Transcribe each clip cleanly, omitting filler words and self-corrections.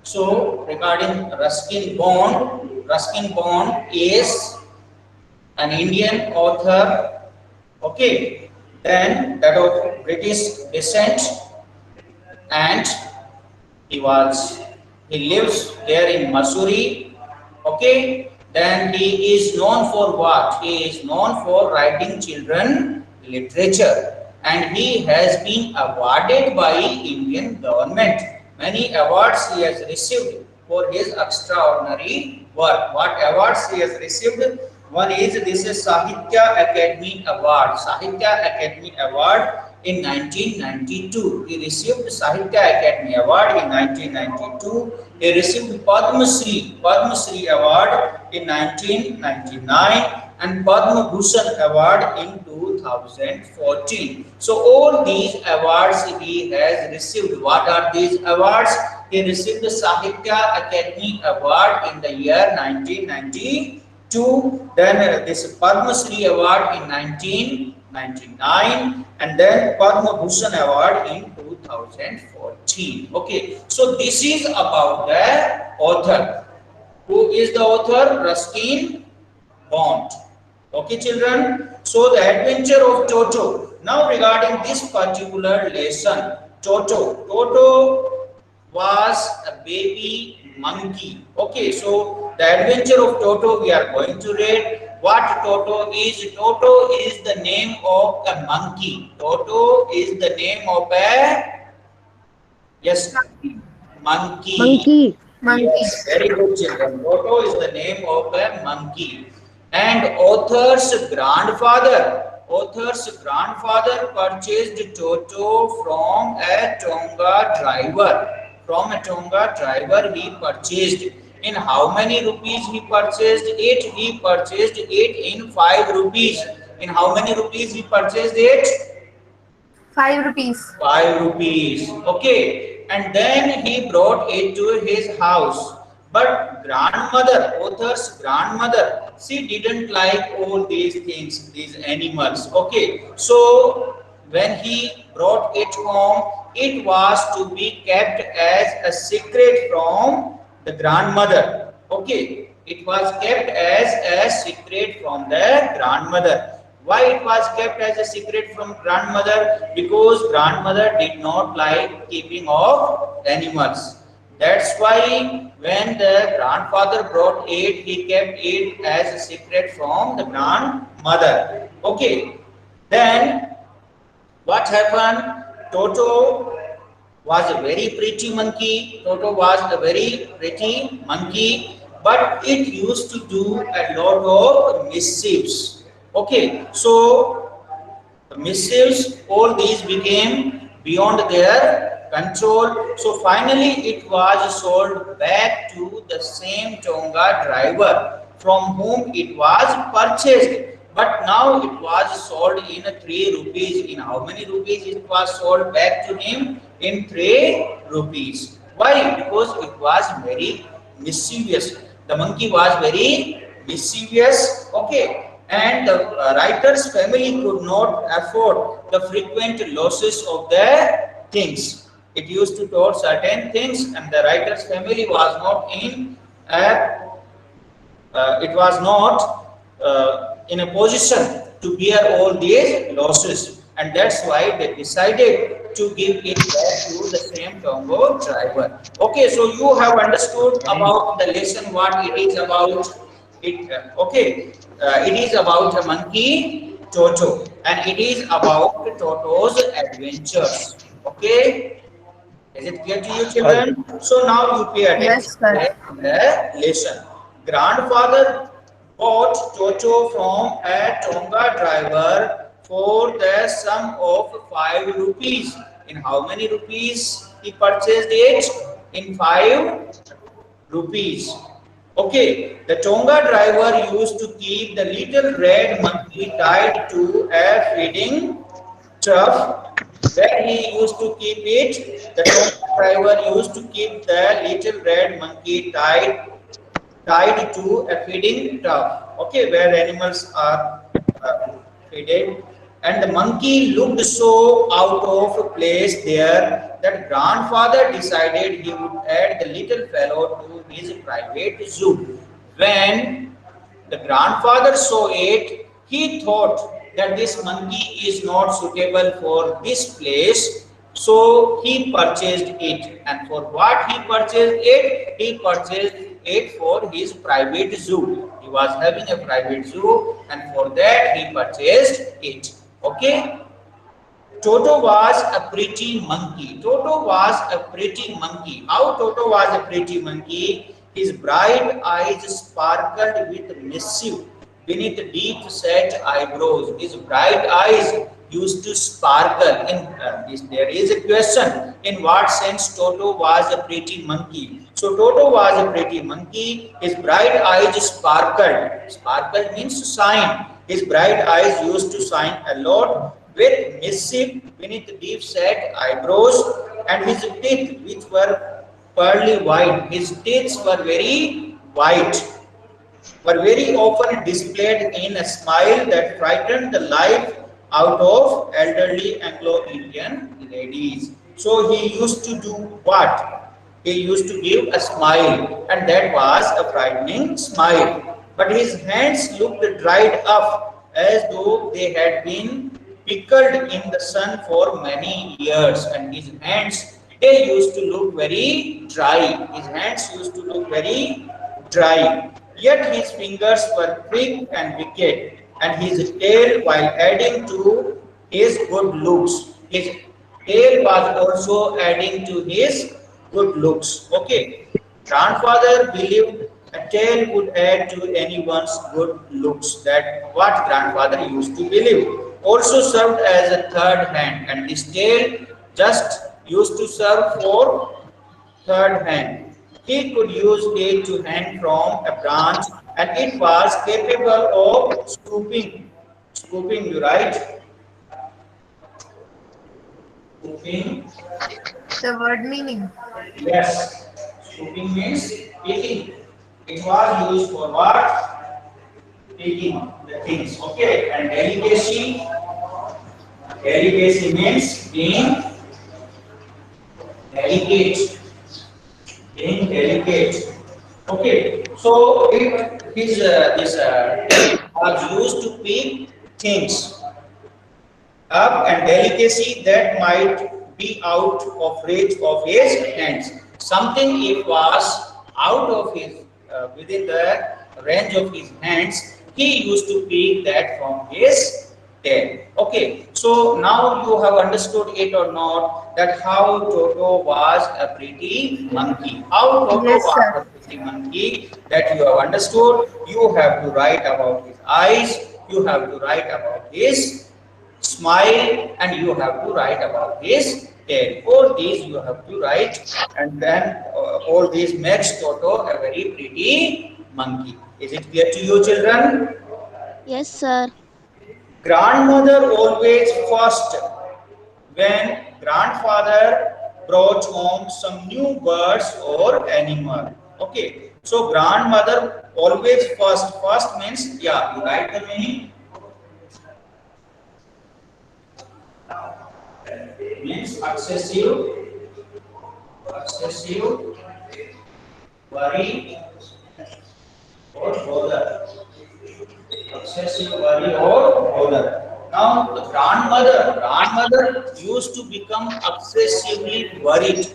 So regarding Ruskin Bond is an Indian author. Okay, then that of British descent, and he was he lives there in Missouri. Okay, then he is known for what? He is known for writing children literature, and he has been awarded by Indian government. Many awards he has received for his extraordinary work. What awards he has received? One is this is Sahitya Academy Award. Sahitya Academy Award in 1992. He received Sahitya Academy Award in 1992. He received Padma Shri Award in 1999 and Padma Bhushan Award in 2014. So all these awards he has received. What are these awards? He received the Sahitya Academy Award in the year 1992. Then this Padma Shri Award in 1999, and then Padma Bhushan Award in 2014. Okay, so this is about the author. Who is the author? Ruskin Bond. Okay, children. So the adventure of Toto. Now regarding this particular lesson, Toto was a baby monkey. Okay, so the adventure of Toto we are going to read. What Toto is? Toto is the name of a monkey. Toto is the name of a, yes, monkey. Monkey. Yes, very good, children. Toto is the name of a monkey. And author's grandfather purchased Toto from a Tonga driver. From a Tonga driver he purchased. In how many rupees he purchased it? He purchased it in 5 rupees. In how many rupees he purchased it? 5 rupees. 5 rupees. Okay. And then he brought it to his house. But author's grandmother, she didn't like all these things, these animals. Okay. So when he brought it home, it was to be kept as a secret from the grandmother. Okay. It was kept as a secret from the grandmother. Why it was kept as a secret from grandmother? Because grandmother did not like keeping of animals. That's why when the grandfather brought it, he kept it as a secret from the grandmother. Okay. Then what happened? Toto was a very pretty monkey. Toto was a very pretty monkey, but it used to do a lot of mischiefs. Okay, so the mischiefs, all these became beyond their control. So finally it was sold back to the same Tonga driver from whom it was purchased. But now it was sold in 3 rupees. In how many rupees it was sold back to him? In 3 rupees. Why? Because it was very mischievous. The monkey was very mischievous. Okay. And the writer's family could not afford the frequent losses of the things. It used to told certain things, and the writer's family was not in in a position to bear all these losses, and that's why they decided to give it back to the same Tonga driver. Okay, so you have understood about the lesson, what it is about. Okay, it is about a monkey Toto, and it is about Toto's adventures. Okay, is it clear to you, children? So now you pay Yes, attention sir. to the lesson. Grandfather bought Toto from a Tonga driver for the sum of 5 rupees. In how many rupees he purchased it? In 5 rupees. Okay, the Tonga driver used to keep the little red monkey tied to a feeding trough. Where he used to keep it, the Tonga driver used to keep the little red monkey tied to a feeding trough. Okay, where animals are feeded. And the monkey looked so out of place there that grandfather decided he would add the little fellow to his private zoo. When the grandfather saw it, he thought that this monkey is not suitable for this place, so he purchased it. And for what he purchased it? He purchased it for his private zoo. He was having a private zoo, and for that he purchased it. Okay. Toto was a pretty monkey. Toto was a pretty monkey. How Toto was a pretty monkey? His bright eyes sparkled with mischief beneath deep set eyebrows. His bright eyes used to sparkle. There is a question: in what sense Toto was a pretty monkey? So Toto was a pretty monkey. His bright eyes sparkled. Sparkle means shine. His bright eyes used to shine a lot with mischief beneath deep set eyebrows, and his teeth, which were pearly white, his teeth were very white, were very often displayed in a smile that frightened the life out of elderly Anglo-Indian ladies. So he used to do what? He used to give a smile, and that was a frightening smile. But his hands looked dried up as though they had been pickled in the sun for many years, and his hands, they used to look very dry. His hands used to look very dry. Yet his fingers were quick and wicked, and his tail, while adding to his good looks, his tail was also adding to his good looks. Okay. Grandfather believed a tail would add to anyone's good looks. That what grandfather used to believe. Also served as a third hand, and this tail just used to serve for third hand. He could use it to hang from a branch, and it was capable of scooping. Scooping, you right? Scooping. The word meaning. Yes. Scooping means picking. It was used for what? Picking the things. Okay. And delicacy. Delicacy means being delicate. Being delicate. Okay. So this was used to pick things up, and delicacy that might be out of reach of his hands. Something it was out of his within the range of his hands, he used to pick that from his tail. Okay, so now you have understood it or not, that how Toto was a pretty monkey. How Toto Yes, was sir. a pretty monkey, that you have understood. You have to write about his eyes, you have to write about his smile, and you have to write about his tail. All these you have to write, and then all these makes Toto a very pretty monkey. Is it clear to you, children? Yes, sir. Grandmother always first when grandfather brought home some new birds or animal. Okay, so grandmother always first. First means, yeah, you write the meaning. Means excessive worry or bother. Excessive worry or bother. Now the grandmother used to become excessively worried.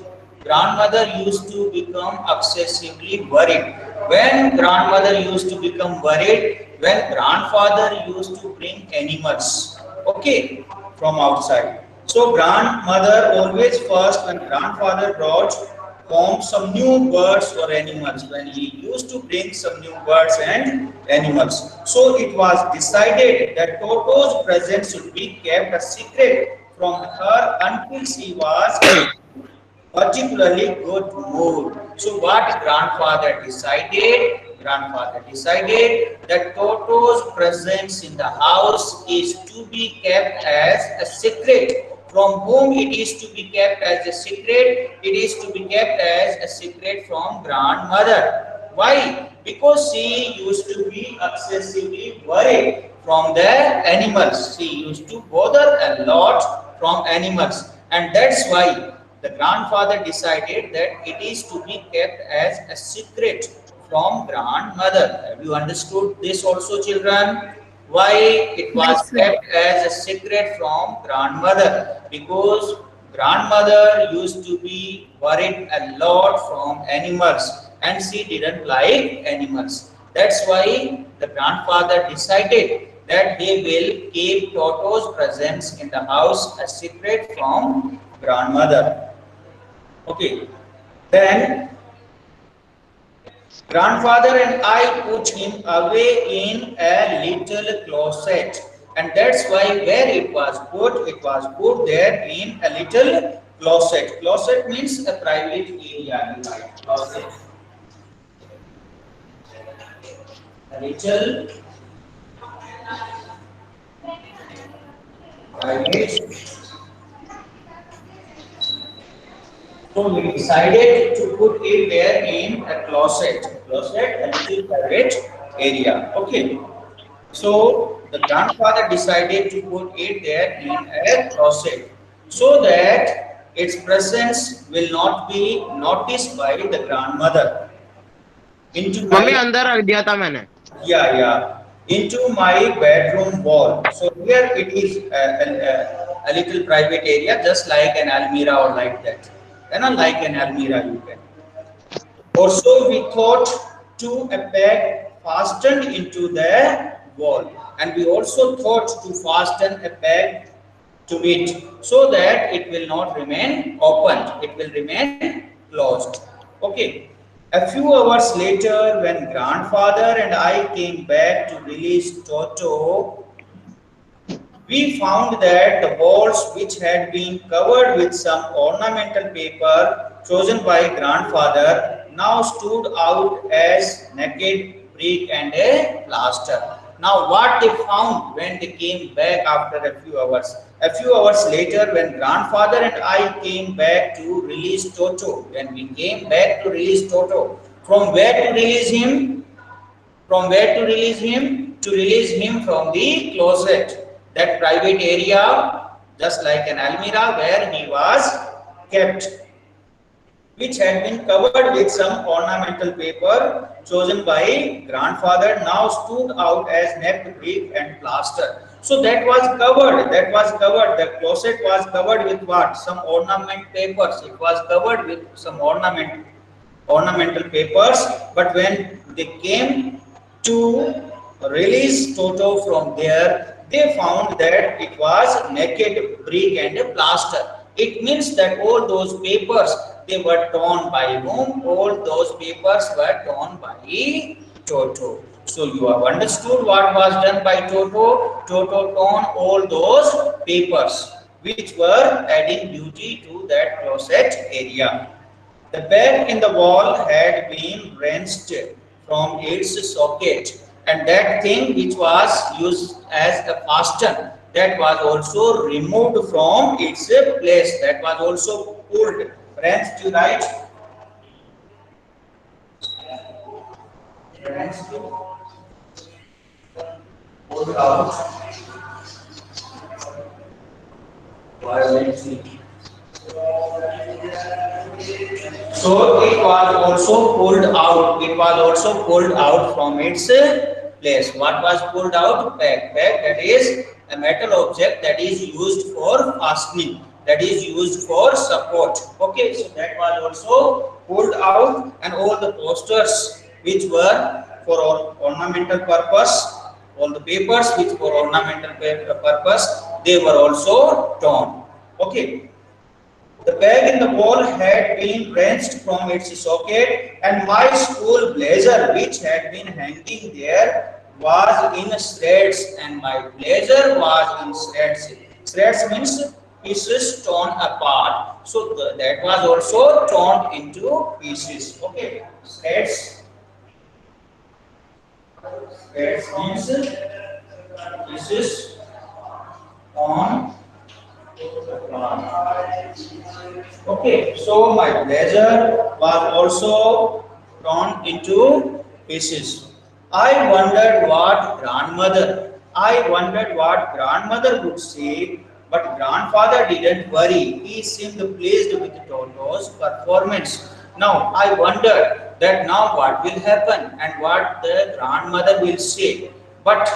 Grandmother used to become excessively worried. When grandmother used to become worried, when grandfather used to bring animals, okay, from outside. So grandmother always first, when grandfather brought home some new birds or animals, when he used to bring some new birds and animals. So it was decided that Toto's presence should be kept a secret from her until she was particularly good mood. So what grandfather decided? Grandfather decided that Toto's presence in the house is to be kept as a secret. From whom it is to be kept as a secret? It is to be kept as a secret from grandmother. Why? Because she used to be excessively worried. from the animals. She used to bother a lot from animals, and that's why the grandfather decided that it is to be kept as a secret from grandmother. Have you understood this also, children? Why it was Yes, sir. kept as a secret from grandmother? Because grandmother used to be worried a lot from animals, and she didn't like animals. That's why the grandfather decided that he will keep Toto's presence in the house a secret from grandmother. Okay. Then grandfather and I put him away in a little closet, and that's why where it was put there in a little closet. Closet means a private area, right? Closet, a little private. So we decided to put it there in a closet, a little private area. Okay. So the grandfather decided to put it there in a closet so that its presence will not be noticed by the grandmother. Into mummy my अंदर रख दिया था मैंने. yeah, into my bedroom wall. So here it is a little private area, just like an almirah or like that. And like an almirah you can. Also, we thought to a peg fastened into the wall, and we also thought to fasten a peg to it so that it will not remain open, it will remain closed. Okay. A few hours later, when grandfather and I came back to release Toto, we found that the walls, which had been covered with some ornamental paper chosen by grandfather, now stood out as naked brick and a plaster. Now, what they found when they came back after a few hours? A few hours later, when grandfather and I came back to release Toto, when we came back to release Toto, from where to release him? From where to release him? To release him from the closet, that private area, just like an almirah where he was kept, which had been covered with some ornamental paper chosen by grandfather, now stood out as necked brick and plaster. So that was covered. The closet was covered with what? Some ornament papers. It was covered with some ornamental papers. But when they came to release Toto from there, they found that it was naked brick and a plaster. It means that all those papers, they were torn by whom? All those papers were torn by Toto. So you have understood what was done by Toto. Toto torn all those papers which were adding beauty to that closet area. The bag in the wall had been wrenched from its socket, and that thing which was used as a fasten, that was also removed from its place, that was also pulled, wrenched, right? Wrenched, pulled out, violently. So it was also pulled out. It was also pulled out from its place. What was pulled out? Peg. Peg, that is a metal object that is used for fastening. That is used for support. Okay, so that was also pulled out, and all the posters which were for ornamental purpose, all the papers which for ornamental purpose, they were also torn. Okay. The bag in the wall had been wrenched from its socket, and my school blazer, which had been hanging there, was in shreds, and my blazer was in shreds. Shreds means pieces torn apart. So that was also torn into pieces. Okay, shreds. Shreds means pieces torn. Okay, so my blazer was also torn into pieces. I wondered what grandmother, I wondered what grandmother would say, but grandfather didn't worry. He seemed pleased with Toto's performance. Now I wondered that now what will happen and what the grandmother will say. But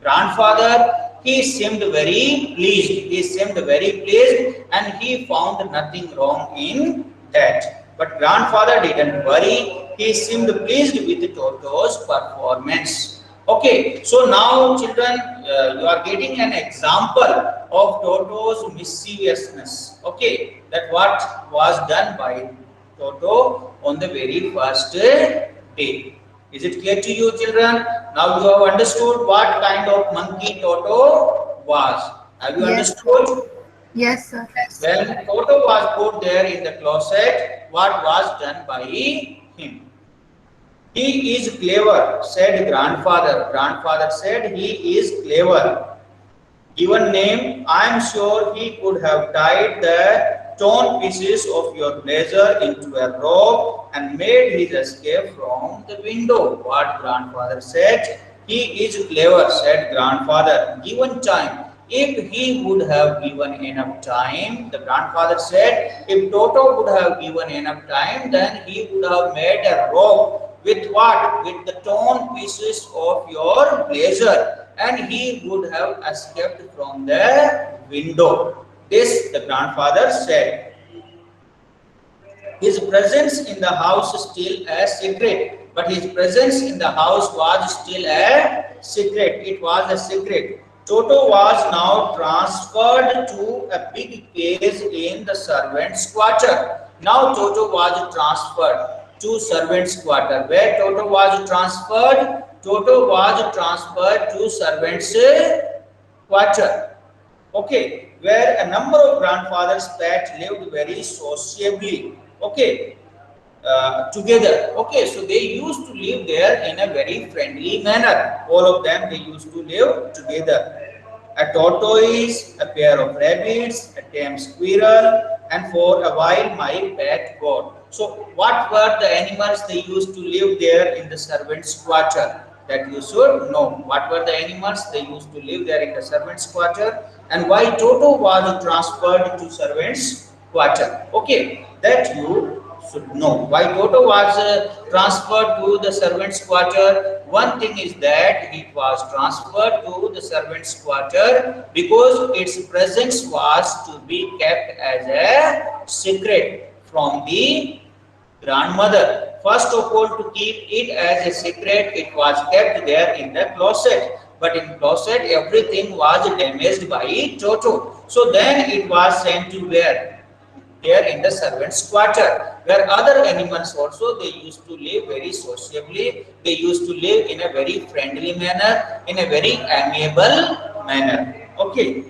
grandfather, he seemed very pleased. He seemed very pleased and he found nothing wrong in that. But grandfather didn't worry. He seemed pleased with Toto's performance. Okay, so now children, you are getting an example of Toto's mischievousness. Okay, that what was done by Toto on the very first day. Is it clear to you, children? Now you have understood what kind of monkey Toto was. Have you Yes. understood? Yes, sir. When Toto was put there in the closet, what was done by him? He is clever, said grandfather. Grandfather said he is clever. Given name, I am sure he could have tied the torn pieces of your blazer into a rope and made his escape from the window. What grandfather said? He is clever, said grandfather. Given time, if he would have given enough time, the grandfather said, if Toto would have given enough time, then he would have made a rope. With what? With the torn pieces of your blazer, and he would have escaped from the window. This the grandfather said. His presence in the house still a secret, but his presence in the house was still a secret. It was a secret. Toto was now transferred to a big cage in the servants' quarter. Now Toto was transferred to servants' quarter. Where Toto was transferred? Toto was transferred to servants' quarter. Okay, where a number of grandfathers pet lived very sociably. Okay, together. Okay, so they used to live there in a very friendly manner. All of them, they used to live together. A tortoise, a pair of rabbits, a tame squirrel, and for a while my pet goat. So what were the animals they used to live there in the servants' quarter? That you should know. What were the animals they used to live there in the servants' quarter, and why Toto was transferred to servants' quarter? Okay, that you should know. Why Toto was transferred to the servants' quarter? One thing is that it was transferred to the servants' quarter because its presence was to be kept as a secret from the grandmother. First of all, to keep it as a secret, it was kept there in the closet. But in closet, everything was damaged by Toto. So then it was sent to where? There in the servants' quarter, where other animals also they used to live very sociably. They used to live in a very friendly manner, in a very amiable manner. Okay.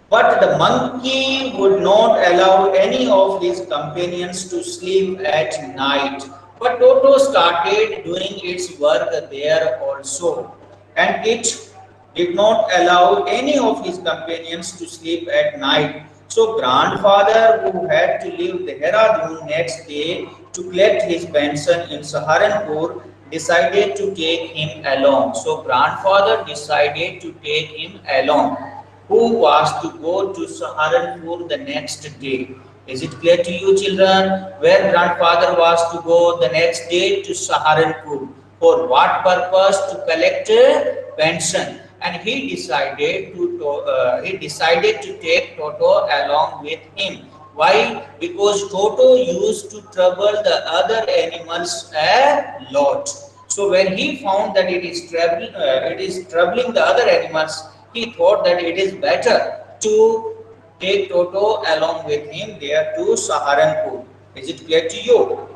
But the monkey would not allow any of his companions to sleep at night. But Toto started doing its work there also, and it did not allow any of his companions to sleep at night. So grandfather, who had to leave Dehradun next day to collect his pension in Saharanpur, decided to take him along. So grandfather decided to take him along, who was to go to Saharanpur the next day. Is it clear to you, children? Where grandfather was to go the next day? To Saharanpur. For what purpose? To collect a pension. And he decided to take Toto along with him. Why? Because Toto used to trouble the other animals a lot. So when he found that it is troubling the other animals, he thought that it is better to take Toto along with him there to Saharanpur. Is it clear to you?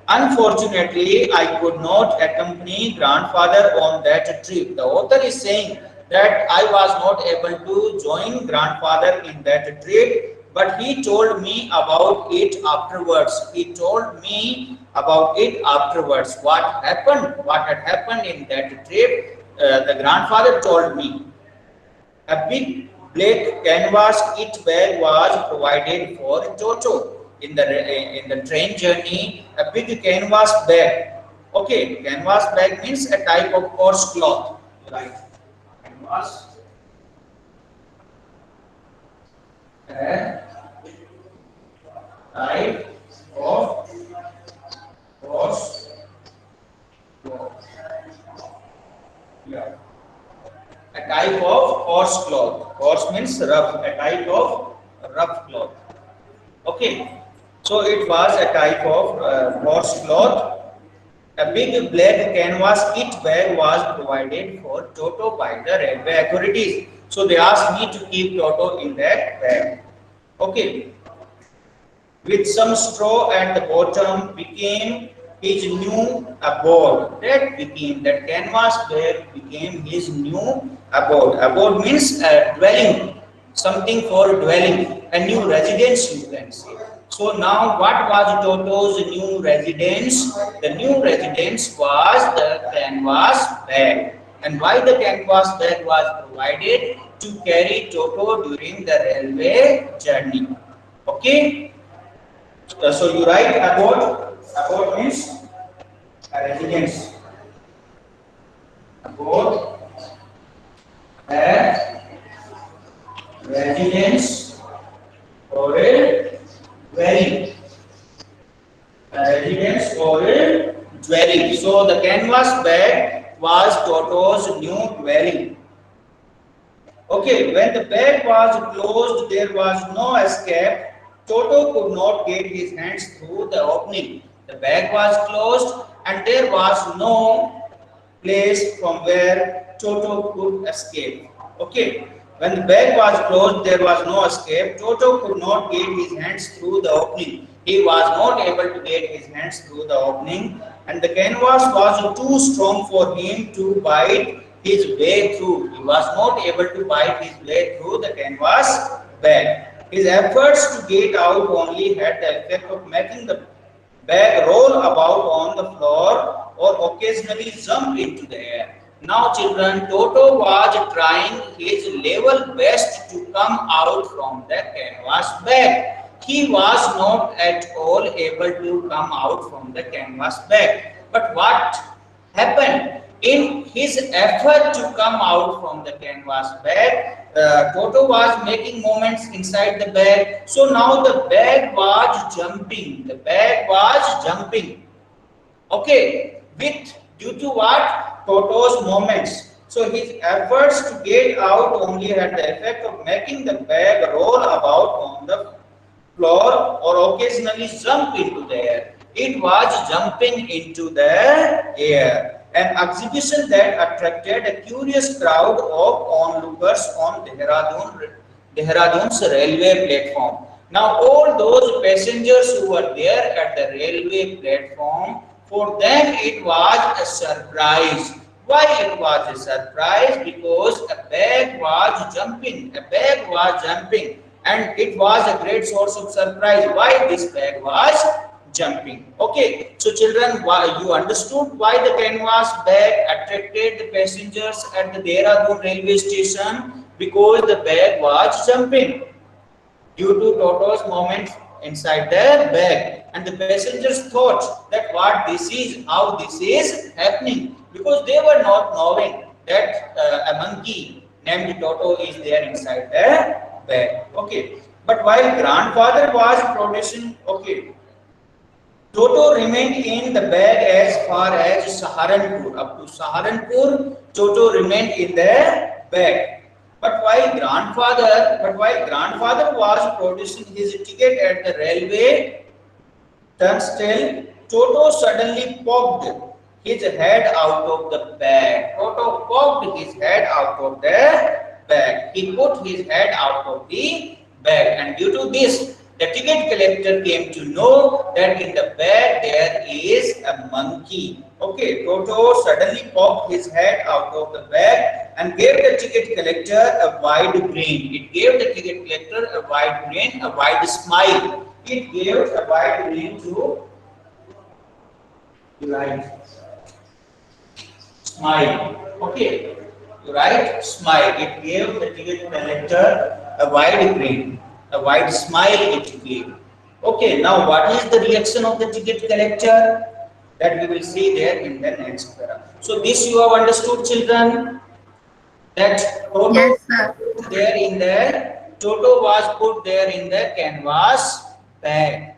Unfortunately, I could not accompany grandfather on that trip. The author is saying that I was not able to join grandfather in that trip, but he told me about it afterwards. He told me about it afterwards. What happened? What had happened in that trip? The grandfather told me. A big black canvas kit bag was provided for Toto in the train journey. A big canvas bag. Okay, canvas bag means a type of coarse cloth. Right. Canvas. A type of horse cloth. Yeah. A type of horse cloth. Horse means rough. A type of rough cloth. Okay. So it was a type of horse cloth. A big black canvas kit bag was provided for Toto by the railway authorities. So they asked me to keep Toto in that bag. Okay. With some straw at the bottom became his new abode. That canvas bag became his new abode. Abode means dwelling, something for dwelling, a new residence you can say. So now what was Toto's new residence? The new residence was the canvas bag. And why the canvas bag was provided? To carry Toto during the railway journey. Okay. So you write about means a residence. About a residence or a dwelling. A residence or a dwelling. So the canvas bag was Toto's new dwelling. Okay, when the bag was closed, there was no escape. Toto could not get his hands through the opening. The bag was closed and there was no place from where Toto could escape. Okay, when the bag was closed, there was no escape. Toto could not get his hands through the opening. He was not able to get his hands through the opening, and the canvas was too strong for him to bite his way through. He was not able to bite his way through the canvas bag. His efforts to get out only had the effect of making the bag roll about on the floor or occasionally jump into the air. Now children, Toto was trying his level best to come out from the canvas bag. He was not at all able to come out from the canvas bag. But what happened? In his effort to come out from the canvas bag, Toto was making movements inside the bag. So now the bag was jumping. The bag was jumping. Okay, with due to what? Toto's movements. So his efforts to get out only had the effect of making the bag roll about on the floor or occasionally jump into the air. It was jumping into the air. An exhibition that attracted a curious crowd of onlookers on Dehradun's railway platform. Now all those passengers who were there at the railway platform, for them it was a surprise. Why it was a surprise? Because a bag was jumping. A bag was jumping. And it was a great source of surprise why this bag was jumping. Okay, so children, why you understood why the canvas bag attracted the passengers at the Dehradun railway station? Because the bag was jumping due to Toto's movements inside the bag, and the passengers thought that what this is, how this is happening, because they were not knowing that a monkey named Toto is there inside the bag. Okay, but while grandfather was producing, okay, Toto remained in the bag as far as Saharanpur. Up to Saharanpur, Toto remained in the bag. But while grandfather was producing his ticket at the railway turnstile, Toto suddenly poked his head out of the bag. Toto poked his head out of the bag. He put his head out of the bag, and due to this, the ticket collector came to know that in the bag there is a monkey. Okay, Toto suddenly popped his head out of the bag and gave the ticket collector a wide grin. It gave the ticket collector a wide grin, a wide smile. It gave a wide grin to right smile. Okay, right smile. It gave the ticket collector a wide grin. A wide smile it gave. Okay, now what is the reaction of the ticket collector? That we will see there in the next paragraph. So this you have understood, children? That Toto Yes, sir. put there in the Toto was put there in the canvas bag.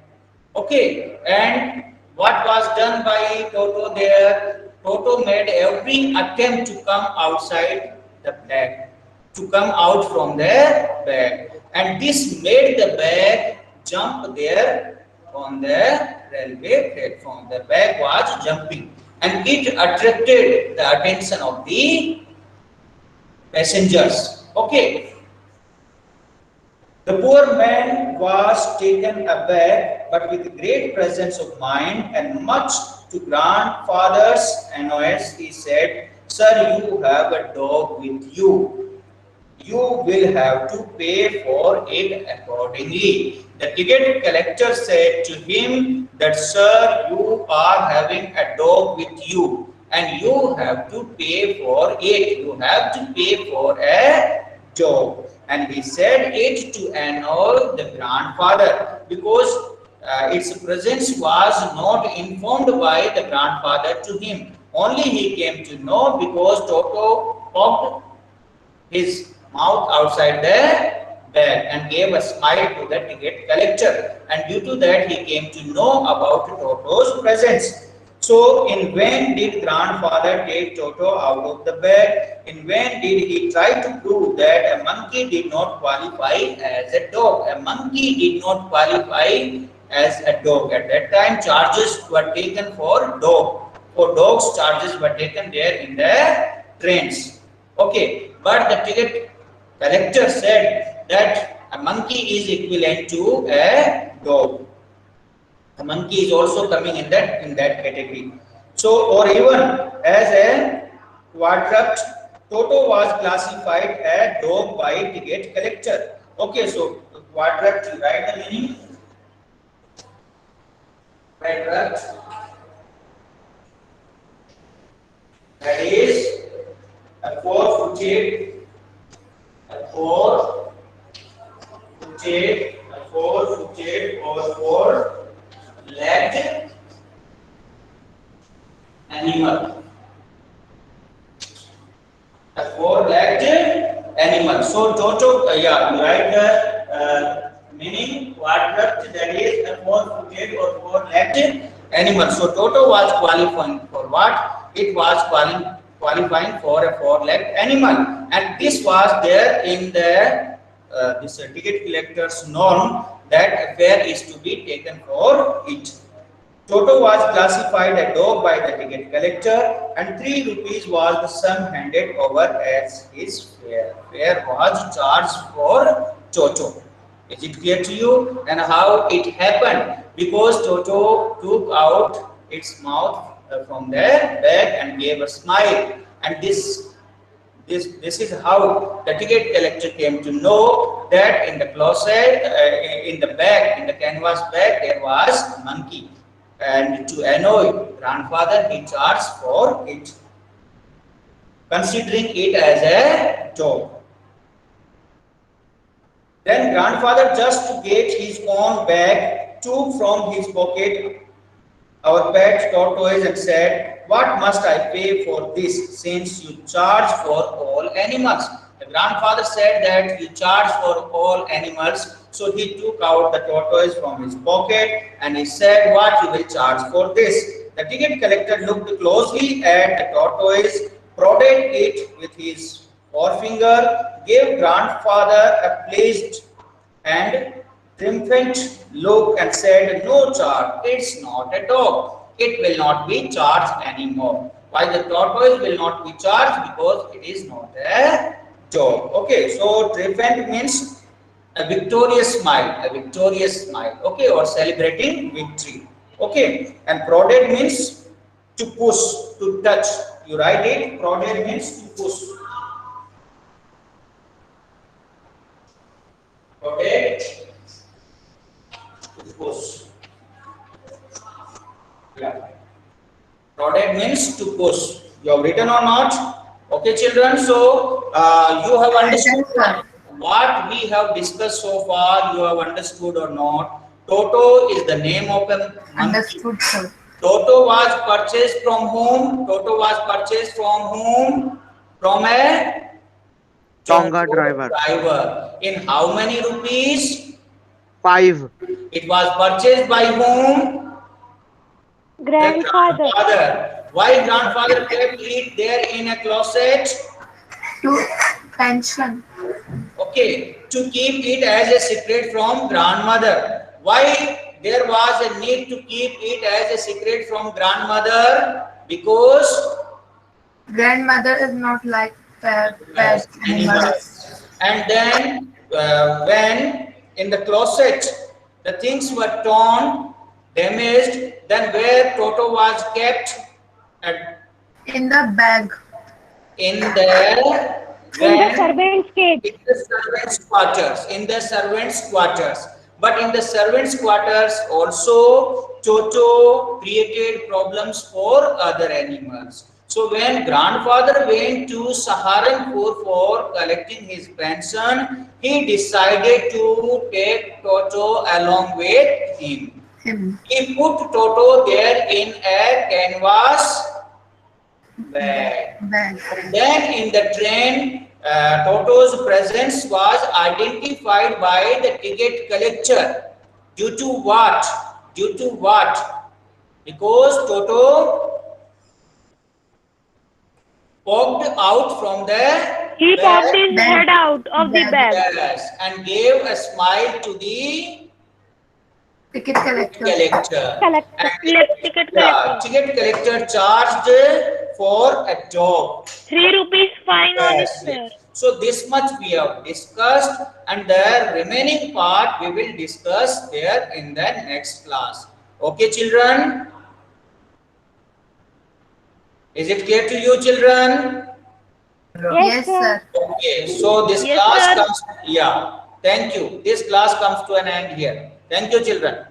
Okay, and what was done by Toto there? Toto made every attempt to come outside the bag, to come out from the bag, and this made the bag jump there on the railway platform. The bag was jumping, and it attracted the attention of the passengers. Okay, the poor man was taken aback, but with great presence of mind and much to grandfather's annoyance, he said, "Sir, you have a dog with you. You will have to pay for it accordingly." The ticket collector said to him that, "Sir, you are having a dog with you and you have to pay for it. You have to pay for a dog." And he said it to annoy the grandfather because its presence was not informed by the grandfather to him. Only he came to know because Toto poked his mouth outside the bag and gave a smile to the ticket collector, and due to that he came to know about Toto's presence. So in vain did grandfather take Toto out of the bag. In vain did he try to prove that a monkey did not qualify as a dog. A monkey did not qualify as a dog. At that time charges were taken for dog. For dogs charges were taken there in the trains. Okay, but the ticket collector said that a monkey is equivalent to a dog. A monkey is also coming in that category. So, or even as a quadruped, Toto was classified a dog by ticket collector. Okay, so quadruped, you write the meaning. Quadruped, that is a four-footed, a four-footed, a four-footed or four-legged animal. A four-legged animal. So Toto, yeah, you write the meaning quadruped, that is a four-footed or four-legged animal. So Toto was qualifying for what? It was qualifying for a four-legged animal, and this was there in the this ticket collector's norm that a fare is to be taken for it. Toto was classified a dog by the ticket collector, and 3 rupees was the sum handed over as his fare. Fare was charged for Toto. Is it clear to you? And how it happened? Because Toto took out its mouth from the bag and gave a smile, and this is how the ticket collector came to know that in the closet, in the bag, in the canvas bag, there was a monkey, and to annoy grandfather, he charged for it, considering it as a dog. Then grandfather, just to get his own bag, took from his pocket our pet tortoise and said, "What must I pay for this, since you charge for all animals?" The grandfather said that you charge for all animals. So he took out the tortoise from his pocket and he said, "What you will charge for this?" The ticket collector looked closely at the tortoise, prodded it with his forefinger, gave grandfather a pleased and triumphant look and said, "No charge, it's not a dog. It will not be charged anymore." Why the tortoise will not be charged? Because it is not a dog. Okay, so triumphant means a victorious smile, okay, or celebrating victory. Okay, and prodded means to push, to touch. You write it, prodded means to push. Prodded, to push. Yeah. Prodded means to push. You have written or not? Okay, children. So you have understood what we have discussed so far. You have understood or not? Toto is the name of a monkey. Understood, sir. Toto was purchased from whom? Toto was purchased from whom? From a Tonga driver. driver. In how many rupees? 5. It was purchased by whom? The Grandfather. grandfather. Why grandfather kept it there in a closet? To pension. Okay, to keep it as a secret from grandmother. Why there was a need to keep it as a secret from grandmother? Because Grandmother is not like pet animals. animals. And then when in the closet the things were torn, damaged, then where Toto was kept? At, In the bag. in the In the when servant's cage. in the servants quarters, in the servants quarters. But in the servants quarters also Toto created problems for other animals. So when grandfather went to Saharanpur for collecting his pension, he decided to take Toto along with him. Him. He put Toto there in a canvas bag. Bag. Then in the train, Toto's presence was identified by the ticket collector. Due to what? Due to what? Because Toto poked out from the He popped bag, his Bag. head out of the Bag. bag. yes, and gave a smile to the Ticket collector. collector. Collector. Ticket Yeah, collector. ticket collector charged for a dog. 3 rupees fine on his Yes, fare. yes. So this much we have discussed, and the remaining part we will discuss there in the next class. Okay, children? Is it clear to you, children? Yes, sir. Okay, so this Yes, class sir. comes, yeah, thank you. This class comes to an end here. Thank you, children.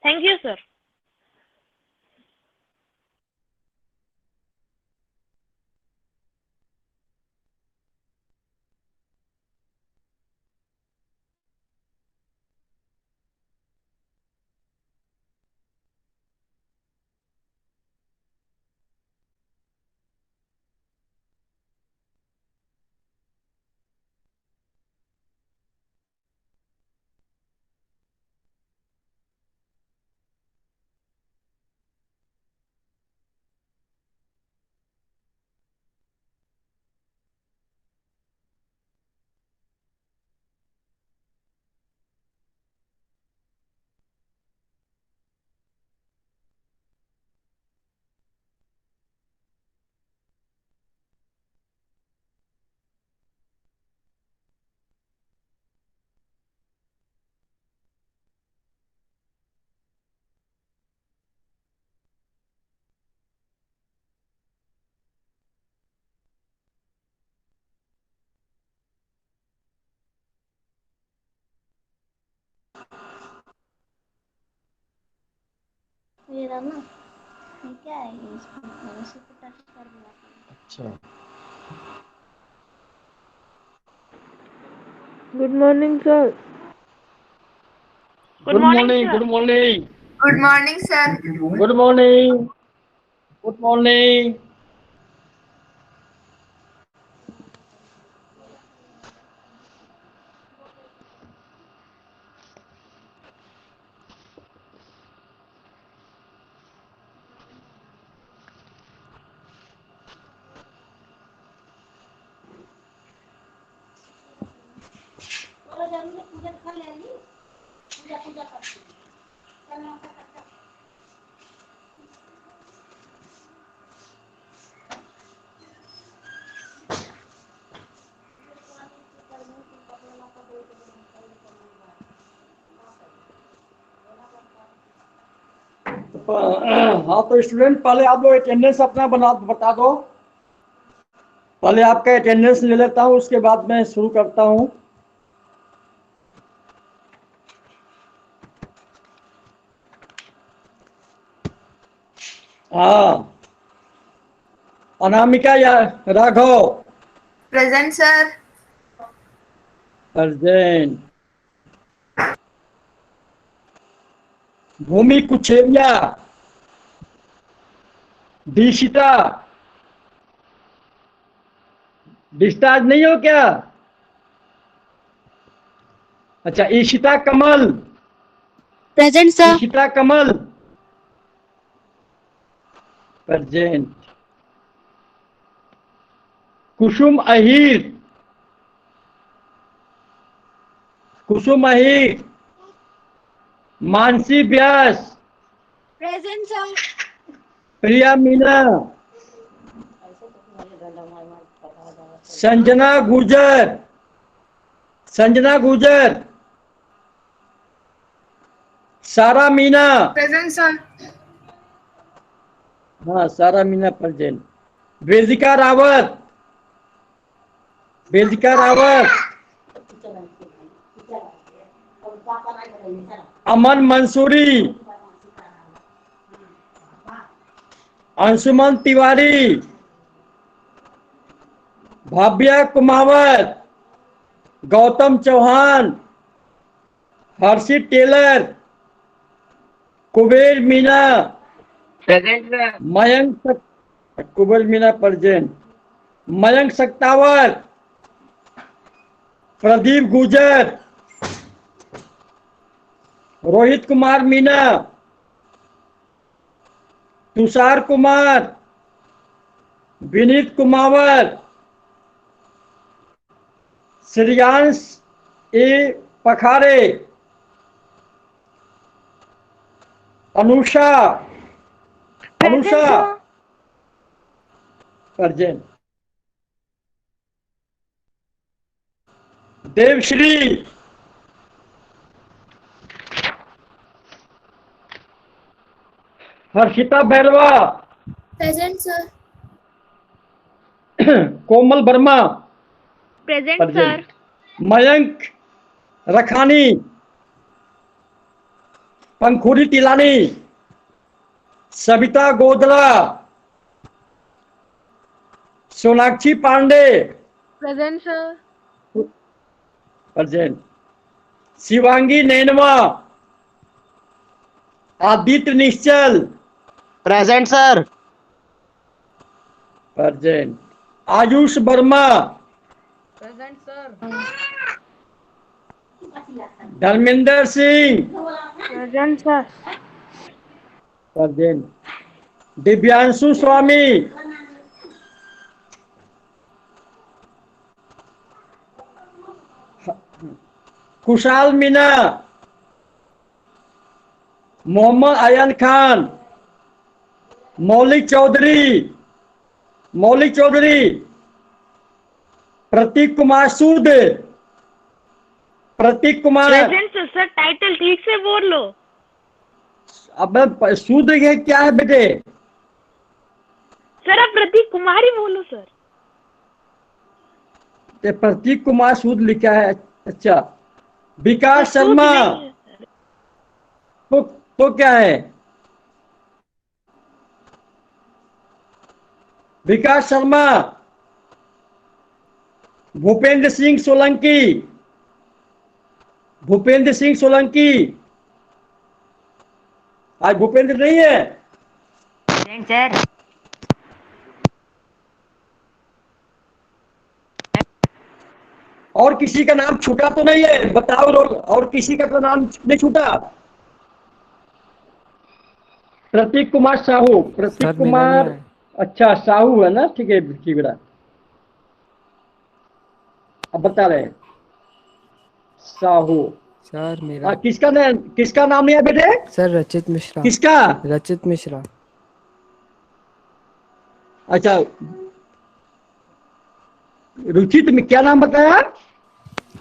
Thank you, sir. मेरा ना ये क्या है ये इसमें मैंने इसी पे टच कर दिया था। अच्छा Good morning, sir. Good morning, sir. good morning, Good morning, sir. good morning, good morning. पूरा जरूर पूजा कर ले ली पूजा पूजा करती करना होता हाँ तो स्टूडेंट पहले आप लोग अटेंडेंस अपना बता दो। पहले आपका अटेंडेंस ले लेता हूँ, उसके बाद मैं शुरू करता हूँ। हाँ, अनामिका या Raghav Present, sir. Urgent, Bhumi Kucheriya, Dikshita, discharge नहीं हो क्या? अच्छा, Ishita Kamal. Present sir. Ishita Kamal present. Kusum Ahir. Kusum Ahir. Mansi Vyas. Present sir. Priya Meena. Sanjana Gujar. Sanjana Gujar. Sara Meena. Present, sir. हाँ, Sara Meena present. Vedika Rawat. Vedika Rawat. Aman Mansuri. Anshuman Tiwari. Bhavya Kumawat. Gautam Chauhan. Harshit Tailor. Kuber Meena. Present sir. Kuber Meena present. Mayank Saktawar. Pradeep गुजर। Rohit Kumar Meena. Tushar Kumar. Vineet Kumawat. Shreyansh A Pakhare. Anusha. Anusha present. Devshree. Harshita Bairwa. Present sir. Komal Verma present sir. Present. Mayank Rakhani. Pankhuri Tilani. Savita Godara. Sonakshi Pandey present sir. Present. Shivangi Nainwa. Aditya Nishchal present sir. Present. Ayush Verma. Present sir. Dharmendra Singh present sir. Present. Divyanshu Swami. Khushal Meena. Mohammad Ayan Khan. Maulik Chaudhary. Maulik Chaudhary. Pratik Kumar Sood. Pratik Kumar. Present sir. Sir title ठीक से बोल लो। अब सूद ये क्या है बेटे? सर आप प्रतीक कुमार ही बोलो सर। ये प्रतीक कुमार सूद लिखा है। अच्छा, सर, विकास सूद शर्मा। नहीं है, सर। तो क्या है? विकास शर्मा। भूपेंद्र सिंह सोलंकी। भूपेंद्र सिंह सोलंकी। आज भूपेंद्र नहीं है। सर। और किसी का नाम छूटा तो नहीं है? बताओ लोग, और किसी का तो नाम नहीं छूटा? प्रतीक कुमार साहू। प्रतीक कुमार। अच्छा, साहू है ना? ठीक है, ठीक बेटा। अब बता रहे हैं। साहू। सर मेरा किसका नाम नहीं है बेटे? सर रचित मिश्रा। किसका? रचित मिश्रा। अच्छा, रुचित में क्या नाम बताया?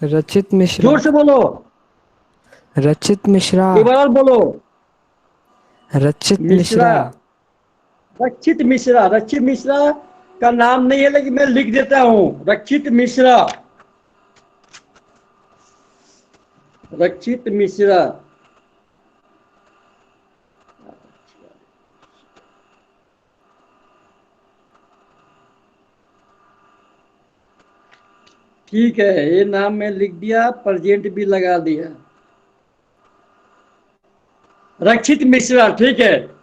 रचित मिश्रा। जोर से बोलो। रचित मिश्रा। एक बार और बोलो। रचित मिश्रा। रक्षित मिश्रा। रक्षित मिश्रा का नाम नहीं है, लेकिन मैं लिख देता हूँ। रक्षित मिश्रा। रक्षित मिश्रा। ठीक है, ये नाम मैं लिख दिया, प्रेजेंट भी लगा दिया। रक्षित मिश्रा, ठीक है।